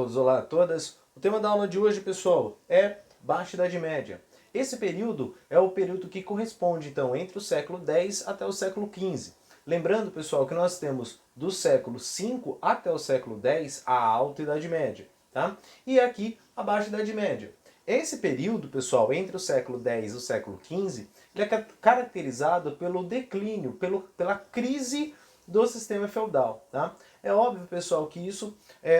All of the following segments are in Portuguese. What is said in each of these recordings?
todos, olá a todas. O tema da aula de hoje, pessoal, é Baixa Idade Média. Esse período é o período que corresponde, então, entre o século X até o século XV. Lembrando, pessoal, que nós temos do século V até o século X a Alta Idade Média, tá? E aqui a Baixa Idade Média. Esse período, pessoal, entre o século X e o século XV, ele é caracterizado pelo declínio, pela crise do sistema feudal, tá? É óbvio, pessoal, que isso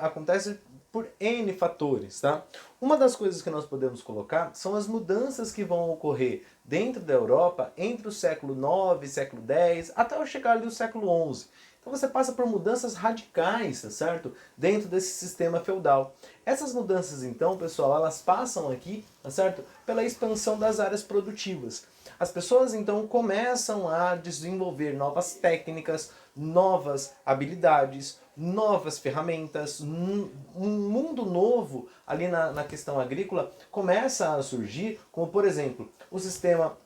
acontece por N fatores, tá? Uma das coisas que nós podemos colocar são as mudanças que vão ocorrer dentro da Europa entre o século IX, século X, até eu chegar ali no século XI. Então você passa por mudanças radicais, tá certo? Dentro desse sistema feudal. Essas mudanças, então, pessoal, elas passam aqui, tá certo? Pela expansão das áreas produtivas. As pessoas, então, começam a desenvolver novas técnicas, novas habilidades, novas ferramentas, um mundo novo ali na questão agrícola começa a surgir, como, por exemplo, o sistema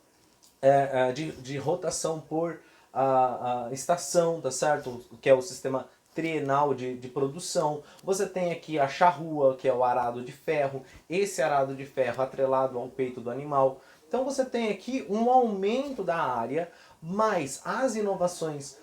de rotação por a estação, tá certo? Que é o sistema trienal de produção. Você tem aqui a charrua, que é o arado de ferro, esse arado de ferro atrelado ao peito do animal. Então você tem aqui um aumento da área, mais as inovações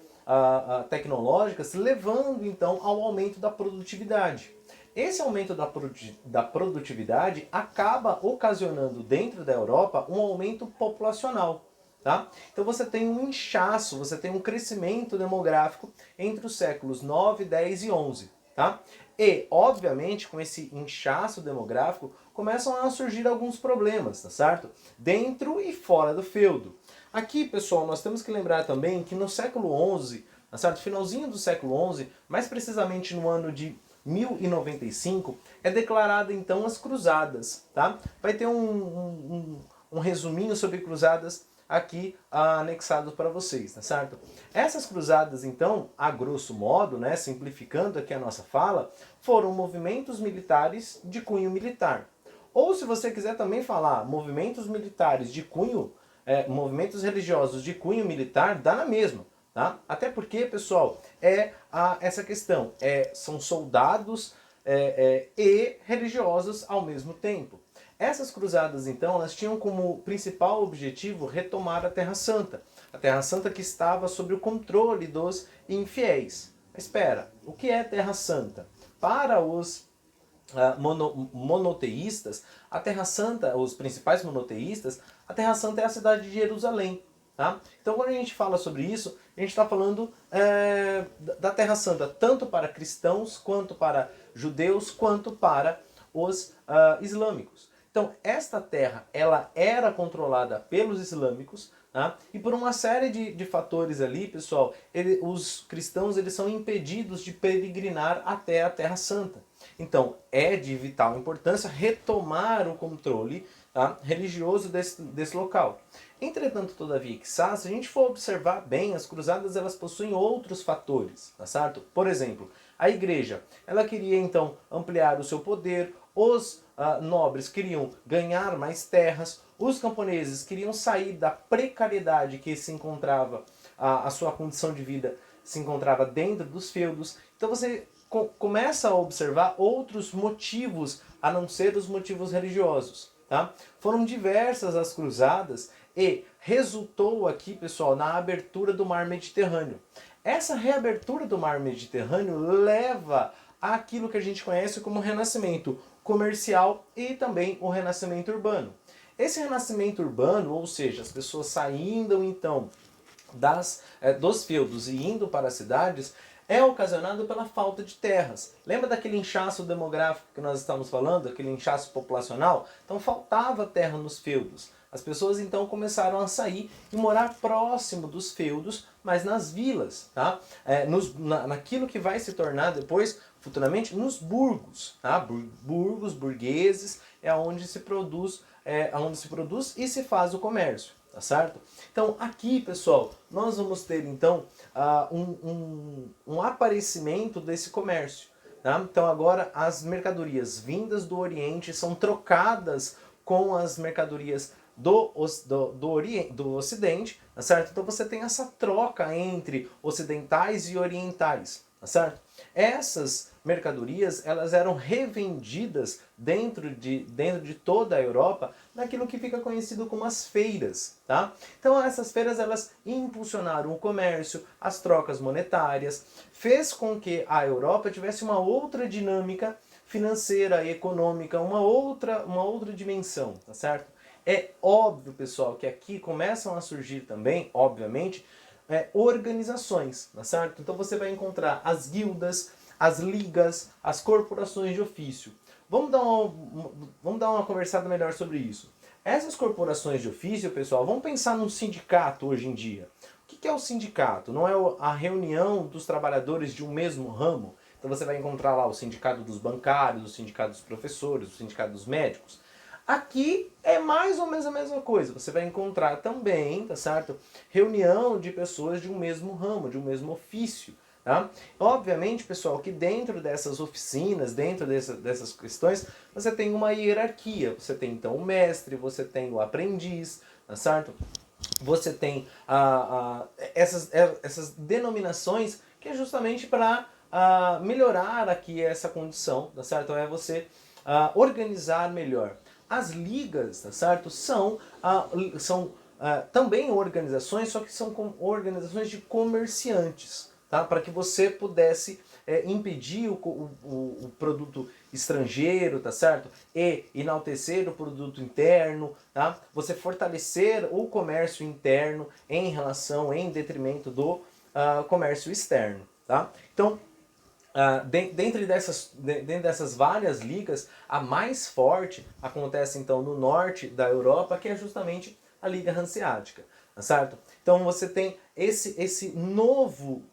tecnológicas, levando então ao aumento da produtividade. Esse aumento da produtividade acaba ocasionando dentro da Europa um aumento populacional. Tá? Então você tem um inchaço, você tem um crescimento demográfico entre os séculos 9, 10 e 11. Tá? E, obviamente, com esse inchaço demográfico, começam a surgir alguns problemas, tá certo? Dentro e fora do feudo. Aqui, pessoal, nós temos que lembrar também que no século XI, tá certo? Finalzinho do século XI, mais precisamente no ano de 1095, é declarada então as cruzadas, tá? Vai ter um resuminho sobre cruzadas aqui anexado para vocês, tá certo? Essas cruzadas, então, a grosso modo, né, simplificando aqui a nossa fala, foram movimentos militares de cunho militar. Ou se você quiser também falar movimentos militares de cunho, movimentos religiosos de cunho militar, dá na mesma. Tá? Até porque, pessoal, essa questão, são soldados e religiosos ao mesmo tempo. Essas cruzadas, então, elas tinham como principal objetivo retomar a Terra Santa. A Terra Santa que estava sob o controle dos infiéis. Espera, o que é Terra Santa? Para os monoteístas, a Terra Santa, os principais monoteístas, a Terra Santa é a cidade de Jerusalém. Tá? Então, quando a gente fala sobre isso, a gente está falando da Terra Santa, tanto para cristãos, quanto para judeus, quanto para os islâmicos. Então, esta terra, ela era controlada pelos islâmicos, tá? E por uma série de fatores ali, pessoal, os cristãos eles são impedidos de peregrinar até a Terra Santa. Então, é de vital importância retomar o controle, tá, religioso desse local. Entretanto, todavia, se a gente for observar bem, as cruzadas elas possuem outros fatores, tá certo? Por exemplo, a igreja, ela queria então ampliar o seu poder, os nobres queriam ganhar mais terras, os camponeses queriam sair da precariedade que se encontrava, a sua condição de vida se encontrava dentro dos feudos. Então você começa a observar outros motivos a não ser os motivos religiosos. Tá? Foram diversas as cruzadas e resultou aqui, pessoal, na abertura do mar Mediterrâneo. Essa reabertura do mar Mediterrâneo leva àquilo que a gente conhece como renascimento comercial e também o renascimento urbano. Esse renascimento urbano, ou seja, as pessoas saindo então dos feudos e indo para as cidades, é ocasionado pela falta de terras. Lembra daquele inchaço demográfico que nós estamos falando, aquele inchaço populacional? Então faltava terra nos feudos. As pessoas então começaram a sair e morar próximo dos feudos, mas nas vilas, tá? Naquilo que vai se tornar depois, futuramente, nos burgos, tá? Burgos, burgueses, é onde se produz e se faz o comércio. Tá certo? Então aqui, pessoal, nós vamos ter então um aparecimento desse comércio. Tá? Então agora as mercadorias vindas do Oriente são trocadas com as mercadorias do Ocidente, tá certo? Então você tem essa troca entre ocidentais e orientais. tá certo? Essas mercadorias, elas eram revendidas dentro de toda a Europa naquilo que fica conhecido como as feiras, tá? Então essas feiras, elas impulsionaram o comércio, as trocas monetárias, fez com que a Europa tivesse uma outra dinâmica financeira e econômica, uma outra dimensão, tá certo? É óbvio, pessoal, que aqui começam a surgir também, obviamente, organizações, tá certo? Então você vai encontrar as guildas, as ligas, as corporações de ofício. Vamos dar uma conversada melhor sobre isso. Essas corporações de ofício, pessoal, vamos pensar num sindicato hoje em dia. O que é o sindicato? Não é a reunião dos trabalhadores de um mesmo ramo? Então você vai encontrar lá o sindicato dos bancários, o sindicato dos professores, o sindicato dos médicos. Aqui é mais ou menos a mesma coisa. Você vai encontrar também, tá certo? Reunião de pessoas de um mesmo ramo, de um mesmo ofício. Tá? Obviamente, pessoal, que dentro dessas oficinas, dentro dessas questões, você tem uma hierarquia. Você tem então o mestre, você tem o aprendiz, tá certo? Você tem essas denominações que é justamente para melhorar aqui essa condição, tá certo? É você organizar melhor. As ligas, tá certo? São também organizações, só que são organizações de comerciantes, tá? Para que você pudesse impedir o produto estrangeiro, tá certo? E enaltecer o produto interno, tá? Você fortalecer o comércio interno em detrimento do comércio externo, tá? Então, dentro dessas várias ligas, a mais forte acontece então no norte da Europa, que é justamente a Liga Hanseática, tá certo? Então você tem esse novo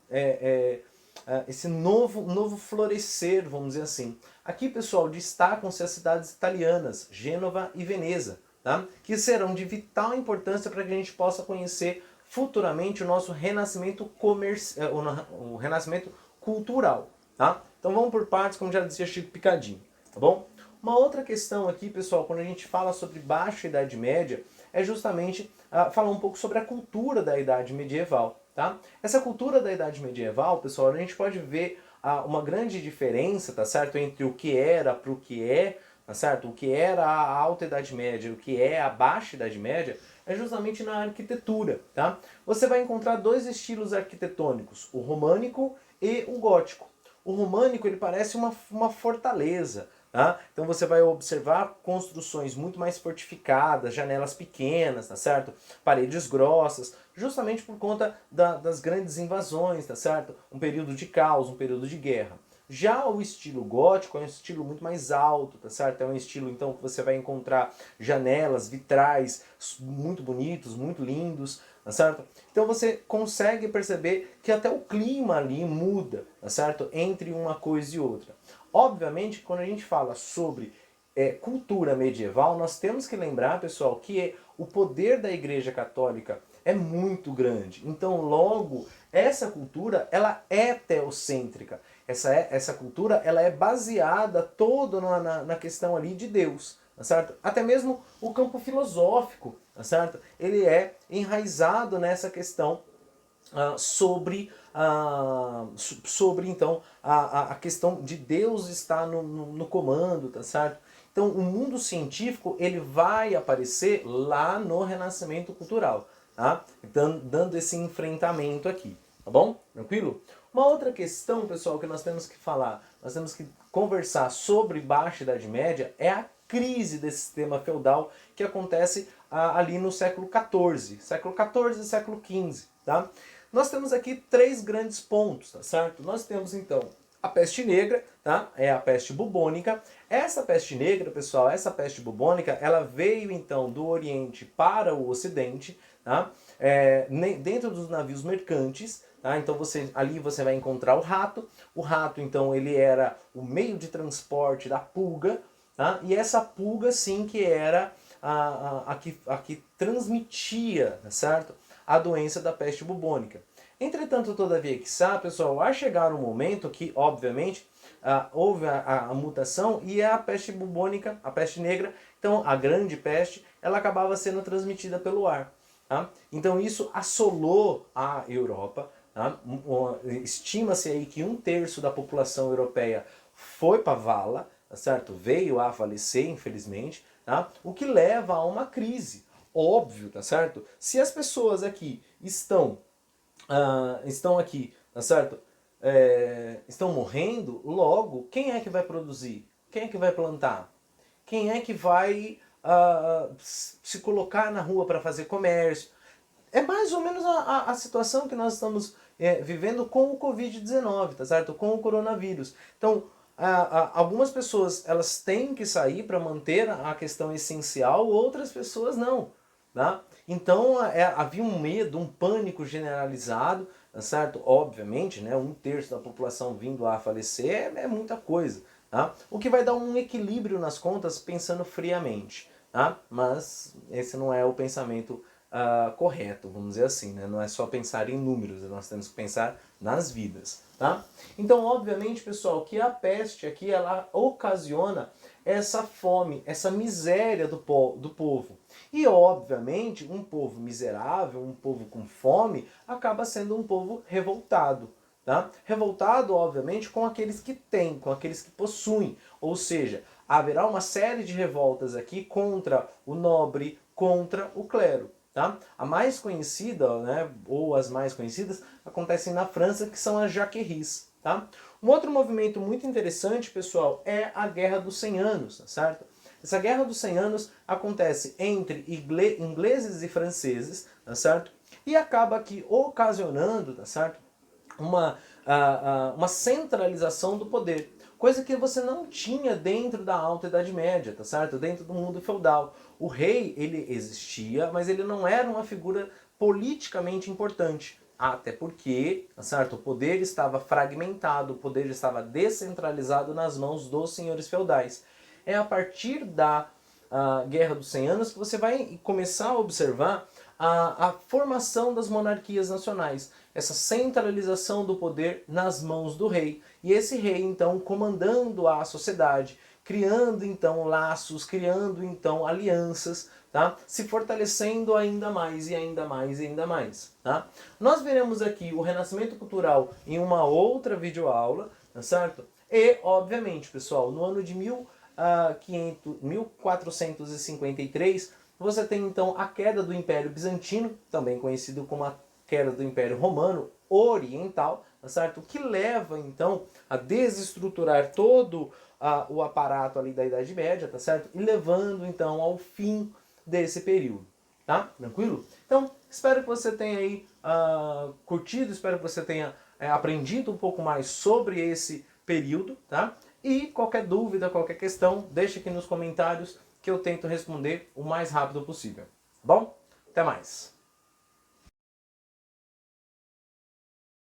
florescer, vamos dizer assim. Aqui, pessoal, destacam-se as cidades italianas, Gênova e Veneza, tá? Que serão de vital importância para que a gente possa conhecer futuramente o nosso renascimento o renascimento cultural. Tá? Então vamos por partes, como já dizia Chico Picadinho, tá bom? Uma outra questão aqui, pessoal, quando a gente fala sobre Baixa Idade Média, é justamente falar um pouco sobre a cultura da Idade Medieval, tá? Essa cultura da Idade Medieval, pessoal, a gente pode ver uma grande diferença, tá certo? Entre o que era para o que é, tá certo? O que era a Alta Idade Média e o que é a Baixa Idade Média, é justamente na arquitetura, tá? Você vai encontrar dois estilos arquitetônicos, o românico e o gótico. O românico, ele parece uma fortaleza, tá? Então você vai observar construções muito mais fortificadas, janelas pequenas, tá certo? Paredes grossas, justamente por conta das grandes invasões, tá certo? Um período de caos, um período de guerra. Já o estilo gótico é um estilo muito mais alto, tá certo? É um estilo, então, que você vai encontrar janelas, vitrais muito bonitos, muito lindos, tá certo? Então você consegue perceber que até o clima ali muda, tá certo? Entre uma coisa e outra. Obviamente, quando a gente fala sobre cultura medieval, nós temos que lembrar, pessoal, que o poder da Igreja Católica é muito grande. Então, logo, essa cultura, ela é teocêntrica. Essa cultura, ela é baseada toda na questão ali de Deus, tá certo? Até mesmo o campo filosófico, tá certo? Ele é enraizado nessa questão sobre então a questão de Deus estar no comando, tá certo? Então o mundo científico, ele vai aparecer lá no Renascimento Cultural, tá? Então, dando esse enfrentamento aqui, tá bom? Tranquilo? Uma outra questão, pessoal, que nós temos que falar, nós temos que conversar sobre Baixa Idade Média é a crise desse sistema feudal que acontece ali no século XIV e século XV, tá? Nós temos aqui três grandes pontos, tá certo? Nós temos então a peste negra, tá? É a peste bubônica. Essa peste negra, pessoal, essa peste bubônica, ela veio então do Oriente para o Ocidente, tá? Dentro dos navios mercantes, tá? Então ali você vai encontrar o rato. O rato, então, ele era o meio de transporte da pulga, tá? E essa pulga, sim, que era a que transmitia, tá certo? A doença da peste bubônica. Entretanto, todavia, quiçá, pessoal, vai chegar um momento que, obviamente, houve a mutação e a peste bubônica, a peste negra, então a grande peste, ela acabava sendo transmitida pelo ar. Tá? Então isso assolou a Europa, tá? Estima-se aí que 1/3 da população europeia foi para a vala, tá certo? Veio a falecer, infelizmente, tá? O que leva a uma crise. Óbvio, tá certo? Se as pessoas aqui estão aqui, tá certo? Estão morrendo, logo, quem é que vai produzir? Quem é que vai plantar? Quem é que vai se colocar na rua para fazer comércio? É mais ou menos a situação que nós estamos vivendo com o Covid-19, tá certo? Com o coronavírus. Então, algumas pessoas elas têm que sair para manter a questão essencial, outras pessoas não. Tá? Então havia um medo, um pânico generalizado, tá certo? Obviamente, né, 1/3 da população vindo a falecer é muita coisa. Tá? O que vai dar um equilíbrio nas contas pensando friamente. Tá? Mas esse não é o pensamento correto, vamos dizer assim, né? Não é só pensar em números, nós temos que pensar nas vidas, tá? Então, obviamente, pessoal, que a peste aqui, ela ocasiona essa fome, essa miséria do povo. E, obviamente, um povo miserável, um povo com fome, acaba sendo um povo revoltado. Tá? Revoltado, obviamente, com aqueles que têm, com aqueles que possuem. Ou seja, haverá uma série de revoltas aqui contra o nobre, contra o clero. Tá? A mais conhecida, né, ou as mais conhecidas, acontecem na França, que são as Jacqueries. Tá? Um outro movimento muito interessante, pessoal, é a Guerra dos 100 Anos, tá certo? Essa Guerra dos 100 Anos acontece entre ingleses e franceses, tá certo? E acaba aqui ocasionando, tá certo? Uma centralização do poder. Coisa que você não tinha dentro da Alta Idade Média, tá certo? Dentro do mundo feudal. O rei, ele existia, mas ele não era uma figura politicamente importante. Até porque, tá certo? O poder estava fragmentado, o poder estava descentralizado nas mãos dos senhores feudais. É a partir da Guerra dos 100 Anos que você vai começar a observar a formação das monarquias nacionais, essa centralização do poder nas mãos do rei. E esse rei, então, comandando a sociedade, criando, então, laços, criando, então, alianças, tá? Se fortalecendo ainda mais e ainda mais e ainda mais. Tá? Nós veremos aqui o renascimento cultural em uma outra videoaula, tá certo? E, obviamente, pessoal, no ano de 1453, você tem então a queda do Império Bizantino, também conhecido como a queda do Império Romano Oriental, tá certo? Que leva então a desestruturar todo o aparato ali da Idade Média, tá certo? E levando então ao fim desse período, tá? Tranquilo? Então, espero que você tenha aí curtido, espero que você tenha aprendido um pouco mais sobre esse período, tá? E qualquer dúvida, qualquer questão, deixe aqui nos comentários que eu tento responder o mais rápido possível. Tá bom? Até mais!